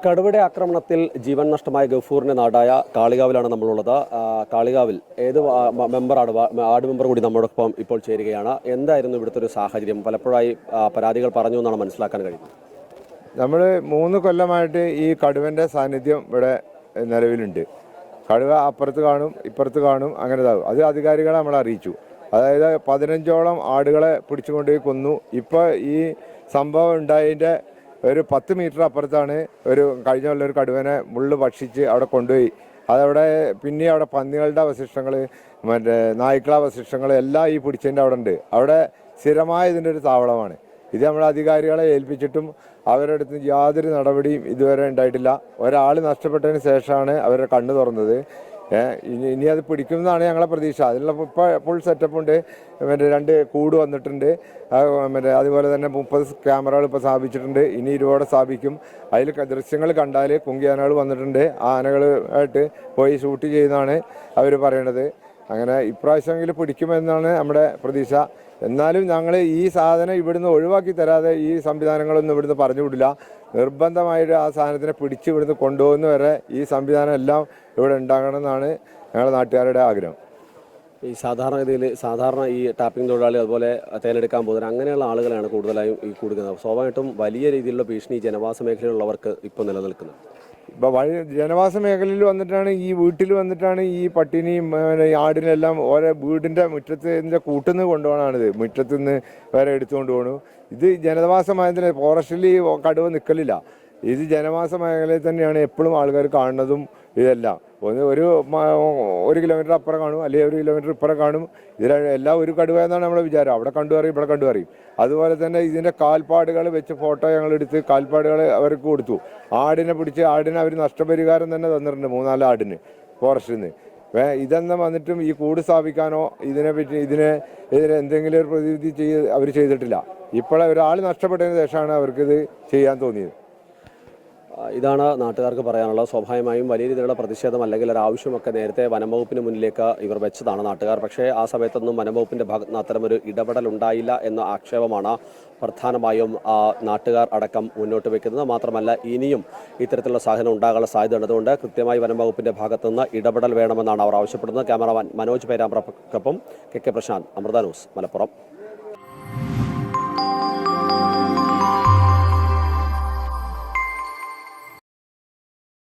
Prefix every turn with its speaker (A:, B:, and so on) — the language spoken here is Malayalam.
A: കടുവയുടെ ആക്രമണത്തിൽ ജീവൻ നഷ്ടമായ ഗഫൂറിന്റെ നാടായ കാളികാവിലാണ് നമ്മളുള്ളത്. കാളികാവിൽ ഏത് മെമ്പറാണ് വാർഡ് മെമ്പർ കൂടി നമ്മോടൊപ്പം ഇപ്പോൾ ചേരുകയാണ്. എന്തായിരുന്നു ഇവിടുത്തെ ഒരു സാഹചര്യം? പലപ്പോഴായി പരാതികൾ പറഞ്ഞു എന്നാണ് മനസ്സിലാക്കാൻ കഴിയുന്നത്.
B: നമ്മൾ 3 കൊല്ലമായിട്ട് ഈ കടുവൻ്റെ സാന്നിധ്യം ഇവിടെ നിലവിലുണ്ട്. കടുവ അപ്പുറത്ത് കാണും, ഇപ്പുറത്ത് കാണും, അങ്ങനെ ഇതാകും. അത് അധികാരികളെ നമ്മൾ അറിയിച്ചു. അതായത് 15ഓളം ആടുകളെ പിടിച്ചുകൊണ്ടുപോയി കൊന്നു. ഇപ്പോൾ ഈ സംഭവം ഉണ്ടായതിൻ്റെ ഒരു 10 മീറ്റർ അപ്പുറത്താണ് കഴിഞ്ഞ കൊല്ലം ഒരു കടുവനെ മുള്ളു ഭക്ഷിച്ച് അവിടെ കൊണ്ടുപോയി. അതവിടെ പിന്നെ അവിടെ പന്നികളുടെ അവശിഷ്ടങ്ങൾ, മറ്റേ നായ്ക്കള അവശിഷ്ടങ്ങൾ എല്ലാം ഈ പിടിച്ചതിൻ്റെ അവിടെ ഉണ്ട്. അവിടെ സ്ഥിരമായ ഇതിൻ്റെ ഒരു താവളമാണ്. ഇത് നമ്മൾ അധികാരികളെ ഏൽപ്പിച്ചിട്ടും അവരുടെ അടുത്ത് യാതൊരു നടപടിയും ഇതുവരെ ഉണ്ടായിട്ടില്ല. ഒരാൾ നഷ്ടപ്പെട്ടതിന് ശേഷമാണ് അവരുടെ കണ്ണ് തുറന്നത്. ഇനി അത് പിടിക്കുമെന്നാണ് ഞങ്ങളെ പ്രതീക്ഷ. അതിനുള്ള ഇപ്പോൾ ഫുൾ സെറ്റപ്പ് ഉണ്ട്. 2 കൂട് വന്നിട്ടുണ്ട്. അതുപോലെ തന്നെ 30 ക്യാമറകൾ ഇപ്പോൾ സ്ഥാപിച്ചിട്ടുണ്ട്. ഇനി 20 സ്ഥാപിക്കും. അതിൽ ദൃശ്യങ്ങൾ കണ്ടാൽ കുങ്കിയാനകൾ വന്നിട്ടുണ്ട്. ആ ആനകളായിട്ട് പോയി ഷൂട്ട് ചെയ്യുന്നതാണ് അവർ പറയണത്. അങ്ങനെ ഇപ്രാവശ്യമെങ്കിലും പിടിക്കുമെന്നാണ് നമ്മുടെ പ്രതീക്ഷ. എന്നാലും ഞങ്ങൾ ഈ സാധനം ഇവിടുന്ന് ഒഴിവാക്കി തരാതെ ഈ സംവിധാനങ്ങളൊന്നും ഇവിടുന്ന് പറഞ്ഞു വിടില്ല. നിർബന്ധമായിട്ട് ആ സാധനത്തിനെ പിടിച്ച് ഇവിടുന്ന് കൊണ്ടുപോകുന്ന വരെ ഈ സംവിധാനം എല്ലാം ഇവിടെ ഉണ്ടാകണമെന്നാണ് ഞങ്ങളുടെ നാട്ടുകാരുടെ ആഗ്രഹം.
A: ഈ സാധാരണ ഈ ടാപ്പിംഗ് തൊഴിലാളി അതുപോലെ തേനെടുക്കാൻ പോകുന്നത് അങ്ങനെയുള്ള ആളുകളാണ് കൂടുതലായും ഈ കൊടുക്കുന്നത്. സ്വാഭാവികമായിട്ടും വലിയ രീതിയിലുള്ള ഭീഷണി ജനവാസ മേഖലയിലുള്ളവർക്ക് ഇപ്പോൾ നിലനിൽക്കുന്നത്.
B: ഇപ്പോൾ ജനവാസ മേഖലയിൽ വന്നിട്ടാണ്, ഈ വീട്ടിൽ വന്നിട്ടാണ് ഈ പട്ടിനെയും ആടിനെല്ലാം ഓരോ വീടിൻ്റെ മുറ്റത്തിൻ്റെ കൂട്ടുനിന്ന് കൊണ്ടുപോകണമാണിത്. മുറ്റത്തു നിന്ന് വരെ എടുത്തുകൊണ്ട് പോകണു. ഇത് ജനവാസ മേഖല, ഫോറസ്റ്റിൽ കടുവ നിൽക്കലില്ല. ഇത് ജനവാസ മേഖലയിൽ തന്നെയാണ് എപ്പോഴും ആൾക്കാർ കാണുന്നതും. ഇതെല്ലാം ഒരു കിലോമീറ്റർ അപ്പുറം കാണും, അല്ലെങ്കിൽ 1 കിലോമീറ്റർ ഇപ്പുറം കാണും. എല്ലാം ഒരു കടുവ എന്നാണ് നമ്മുടെ വിചാരം. അവിടെ കണ്ടു അറിയും, ഇവിടെ കണ്ടു അറിയും. അതുപോലെ തന്നെ ഇതിൻ്റെ കാൽപ്പാടുകൾ വെച്ച് ഫോട്ടോ ഞങ്ങളെടുത്ത് കാൽപ്പാടുകൾ അവർക്ക് കൊടുത്തു. ആടിനെ അവർ നഷ്ടപരിഹാരം തന്നെ തന്നിട്ടുണ്ട് 3-4 ആടിന് ഫോറസ്റ്റിൽ നിന്ന്. ഇതെന്നും വന്നിട്ടും ഈ കൂട് സ്ഥാപിക്കാനോ ഇതിനെ എന്തെങ്കിലും ഒരു പ്രതിവിധി അവർ ചെയ്തിട്ടില്ല. ഇപ്പോഴേ ഒരാൾ നഷ്ടപ്പെട്ടതിന് ശേഷമാണ് അവർക്കിത് ചെയ്യാൻ തോന്നിയത്.
A: ഇതാണ് നാട്ടുകാർക്ക് പറയാനുള്ളത്. സ്വാഭാവികമായും വലിയ രീതിയിലുള്ള പ്രതിഷേധം അല്ലെങ്കിൽ ഒരു ആവശ്യമൊക്കെ നേരത്തെ വനംവകുപ്പിന് മുന്നിലേക്ക് ഇവർ വെച്ചതാണ് നാട്ടുകാർ. പക്ഷേ ആ സമയത്തൊന്നും വനംവകുപ്പിന്റെ ഭാഗത്ത് നിന്ന് അത്തരമൊരു ഇടപെടൽ ഉണ്ടായില്ല എന്ന ആക്ഷേപമാണ് പ്രധാനമായും നാട്ടുകാർ അടക്കം മുന്നോട്ട് വെക്കുന്നത്. മാത്രമല്ല ഇനിയും ഇത്തരത്തിലുള്ള സാഹചര്യം ഉണ്ടാകാനുള്ള സാധ്യത അതുകൊണ്ട് കൃത്യമായി വനംവകുപ്പിന്റെ ഭാഗത്തു നിന്ന് ഇടപെടൽ വേണമെന്നാണ് അവർ ആവശ്യപ്പെടുന്നത്. ക്യാമറമാൻ മനോജ് പേരാമ്പ്രക്കൊപ്പം കെ പ്രശാന്ത്, അമൃത ന്യൂസ്, മലപ്പുറം.